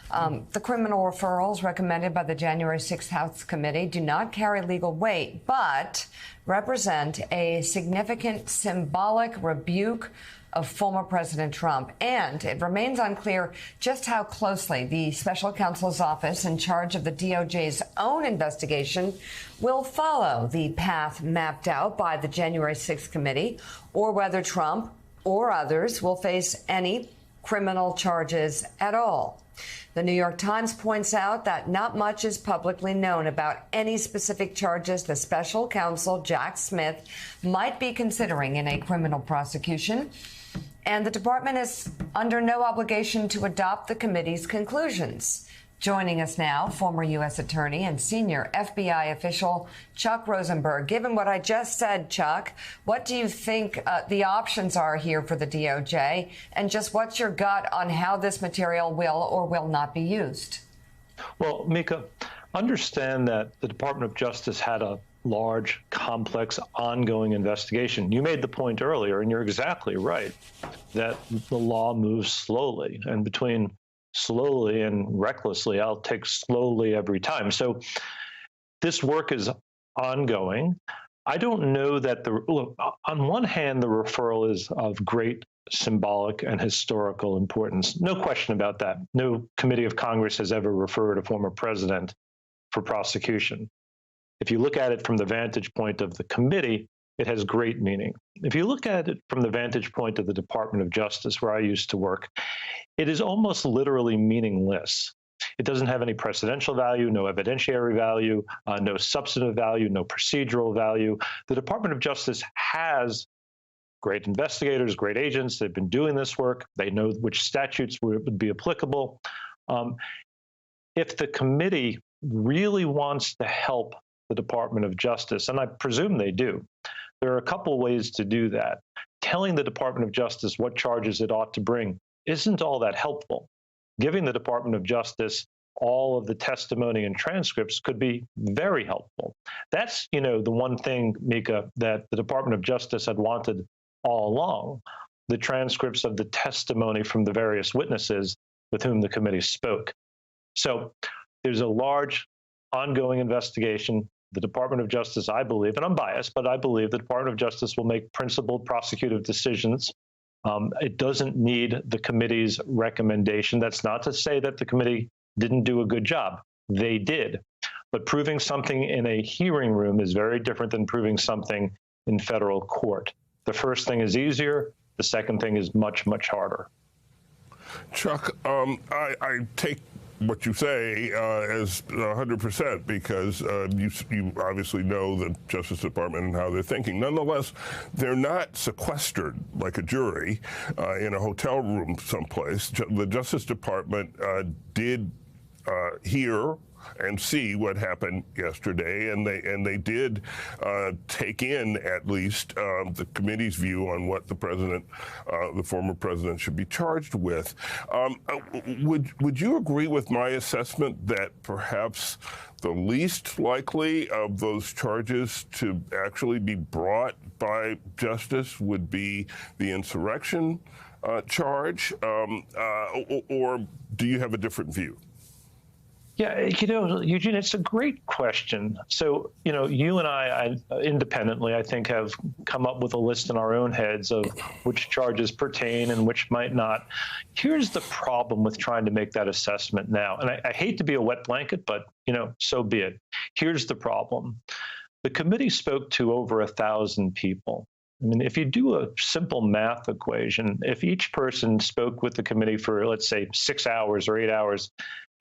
The criminal referrals recommended by the January 6th House Committee do not carry legal weight, but represent a significant symbolic rebuke of former President Trump. And it remains unclear just how closely the special counsel's office in charge of the DOJ's own investigation will follow the path mapped out by the January 6th committee, or whether Trump or others will face any criminal charges at all. The New York Times points out that not much is publicly known about any specific charges the special counsel, Jack Smith, might be considering in a criminal prosecution. And the department is under no obligation to adopt the committee's conclusions. Joining us now, former U.S. Attorney and senior FBI official Chuck Rosenberg. Given what I just said, Chuck, what do you think the options are here for the DOJ? And just what's your gut on how this material will or will not be used? Well, Mika, understand that the Department of Justice had a large, complex, ongoing investigation. You made the point earlier, and you're exactly right, that the law moves slowly. And between slowly and recklessly, I'll take slowly every time. So this work is ongoing. I don't know that look, on one hand, the referral is of great symbolic and historical importance. No question about that. No committee of Congress has ever referred a former president for prosecution. If you look at it from the vantage point of the committee, it has great meaning. If you look at it from the vantage point of the Department of Justice, where I used to work, it is almost literally meaningless. It doesn't have any precedential value, no evidentiary value, no substantive value, no procedural value. The Department of Justice has great investigators, great agents. They've been doing this work. They know which statutes would be applicable. If the committee really wants to help the Department of Justice, and I presume they do, there are a couple ways to do that. Telling the Department of Justice what charges it ought to bring isn't all that helpful. Giving the Department of Justice all of the testimony and transcripts could be very helpful. That's, the one thing, Mika, that the Department of Justice had wanted all along, the transcripts of the testimony from the various witnesses with whom the committee spoke. So there's a large ongoing investigation. The Department of Justice, I believe, and I'm biased, but I believe the Department of Justice will make principled prosecutive decisions. It doesn't need the committee's recommendation. That's not to say that the committee didn't do a good job. They did. But proving something in a hearing room is very different than proving something in federal court. The first thing is easier. The second thing is much, much harder. Chuck, I take what you say as 100% because you obviously know the Justice Department and how they're thinking. Nonetheless, they're not sequestered like a jury in a hotel room someplace. The Justice Department did hear and see what happened yesterday, and they did take in at least the committee's view on what the president, the former president, should be charged with. Would you agree with my assessment that perhaps the least likely of those charges to actually be brought by justice would be the insurrection charge, or do you have a different view? Yeah, Eugene, it's a great question. So, you and I independently, I think, have come up with a list in our own heads of which charges pertain and which might not. Here's the problem with trying to make that assessment now. And I hate to be a wet blanket, but, so be it. Here's the problem. The committee spoke to over 1,000 people. I mean, if you do a simple math equation, if each person spoke with the committee for, let's say, 6 hours or 8 hours,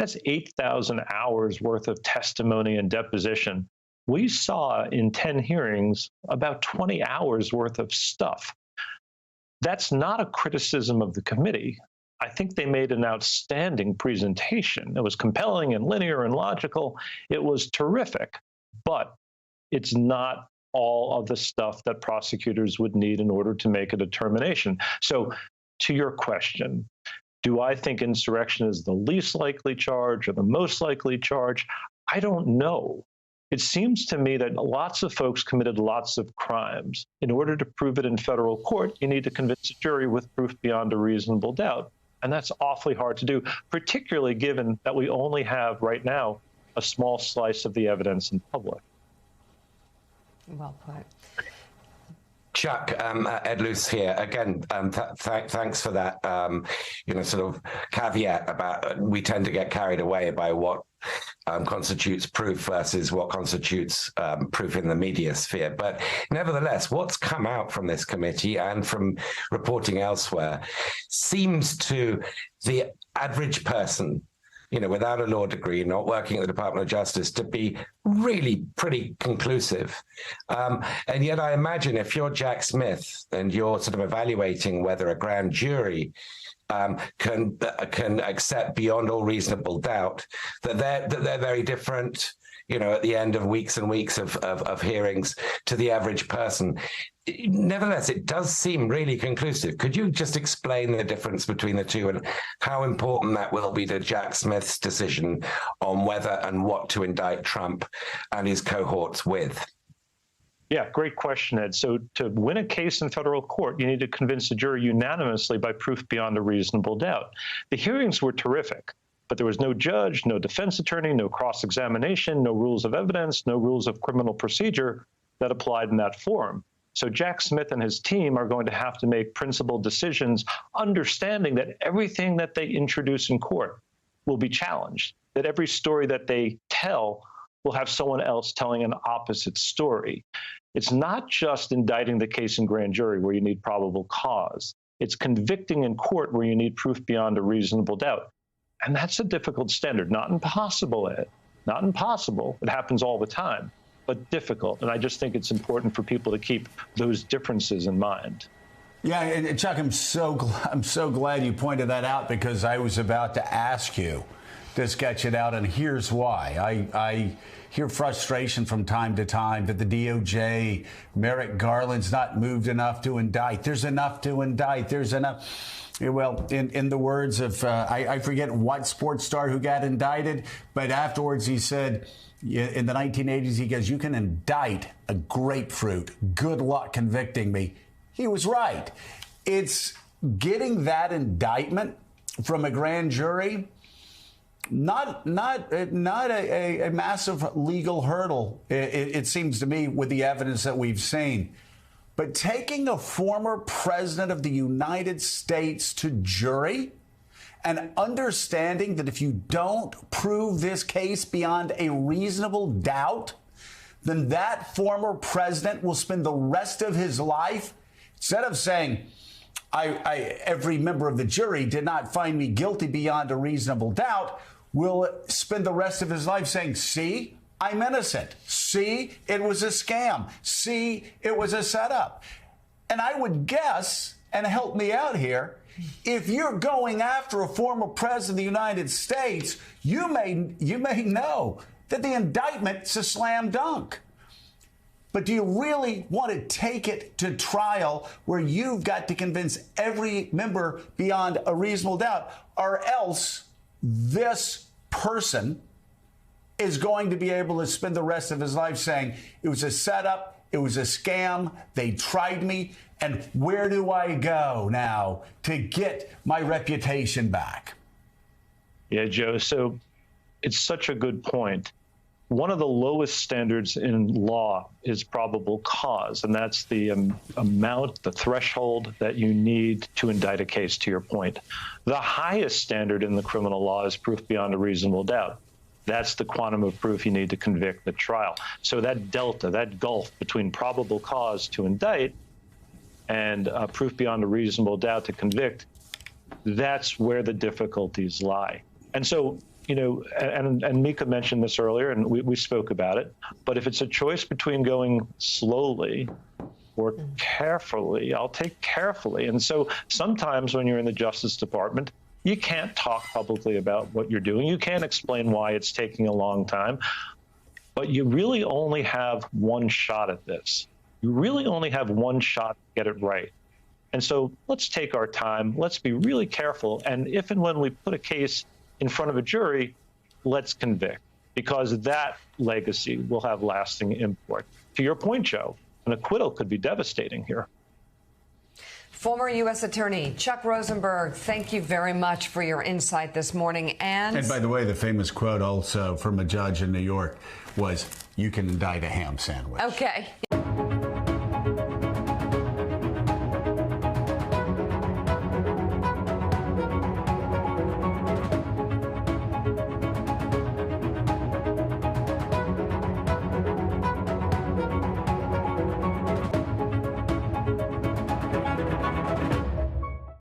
that's 8,000 hours worth of testimony and deposition. We saw in 10 hearings about 20 hours worth of stuff. That's not a criticism of the committee. I think they made an outstanding presentation. It was compelling and linear and logical. It was terrific, but it's not all of the stuff that prosecutors would need in order to make a determination. So to your question, do I think insurrection is the least likely charge or the most likely charge? I don't know. It seems to me that lots of folks committed lots of crimes. In order to prove it in federal court, you need to convince a jury with proof beyond a reasonable doubt. And that's awfully hard to do, particularly given that we only have right now a small slice of the evidence in public. Well put. Chuck, Ed Luce here again. Thanks for that. Sort of caveat about we tend to get carried away by what constitutes proof versus what constitutes proof in the media sphere. But nevertheless, what's come out from this committee and from reporting elsewhere seems to the average person, without a law degree, not working at the Department of Justice, to be really pretty conclusive. And yet I imagine if you're Jack Smith and you're sort of evaluating whether a grand jury can accept beyond all reasonable doubt that they're very different, at the end of weeks and weeks of hearings to the average person. Nevertheless, it does seem really conclusive. Could you just explain the difference between the two and how important that will be to Jack Smith's decision on whether and what to indict Trump and his cohorts with? Yeah, great question, Ed. So to win a case in federal court, you need to convince the jury unanimously by proof beyond a reasonable doubt. The hearings were terrific, but there was no judge, no defense attorney, no cross-examination, no rules of evidence, no rules of criminal procedure that applied in that forum. So Jack Smith and his team are going to have to make principled decisions, understanding that everything that they introduce in court will be challenged, that every story that they tell will have someone else telling an opposite story. It's not just indicting the case in grand jury where you need probable cause. It's convicting in court where you need proof beyond a reasonable doubt. And that's a difficult standard, not impossible, Ed. Not impossible. It happens all the time, but difficult. And I just think it's important for people to keep those differences in mind. Yeah, and Chuck, I'm so glad you pointed that out, because I was about to ask you to sketch it out, and here's why. I hear frustration from time to time that the DOJ, Merrick Garland's not moved enough to indict. There's enough to indict. There's enough. Well, in the words of, I forget what sports star who got indicted, but afterwards he said, in the 1980s, he goes, "You can indict a grapefruit. Good luck convicting me." He was right. It's getting that indictment from a grand jury, not a massive legal hurdle, it seems to me, with the evidence that we've seen. But taking a former president of the United States to jury and understanding that if you don't prove this case beyond a reasonable doubt, then that former president will spend the rest of his life, instead of saying, every member of the jury did not find me guilty beyond a reasonable doubt, will spend the rest of his life saying, see, I'm innocent. See, it was a scam. See, it was a setup. And I would guess, and help me out here, if you're going after a former president of the United States, you may know that the indictment's a slam dunk. But do you really want to take it to trial where you've got to convince every member beyond a reasonable doubt, or else this person is going to be able to spend the rest of his life saying, it was a setup, it was a scam, they tried me, and where do I go now to get my reputation back? Yeah, Joe, so it's such a good point. One of the lowest standards in law is probable cause, and that's the amount, the threshold that you need to indict a case, to your point. The highest standard in the criminal law is proof beyond a reasonable doubt. That's the quantum of proof you need to convict the trial. So that delta, that gulf between probable cause to indict and proof beyond a reasonable doubt to convict, that's where the difficulties lie. And so, and Mika mentioned this earlier, and we spoke about it, but if it's a choice between going slowly or carefully, I'll take carefully. And so sometimes when you're in the Justice Department, you can't talk publicly about what you're doing. You can't explain why it's taking a long time, but you really only have one shot at this. You really only have one shot to get it right. And so let's take our time. Let's be really careful. And if and when we put a case in front of a jury, let's convict, because that legacy will have lasting import. To your point, Joe, an acquittal could be devastating here. Former U.S. Attorney Chuck Rosenberg, thank you very much for your insight this morning. And by the way, the famous quote also from a judge in New York was, "You can indict a ham sandwich." Okay.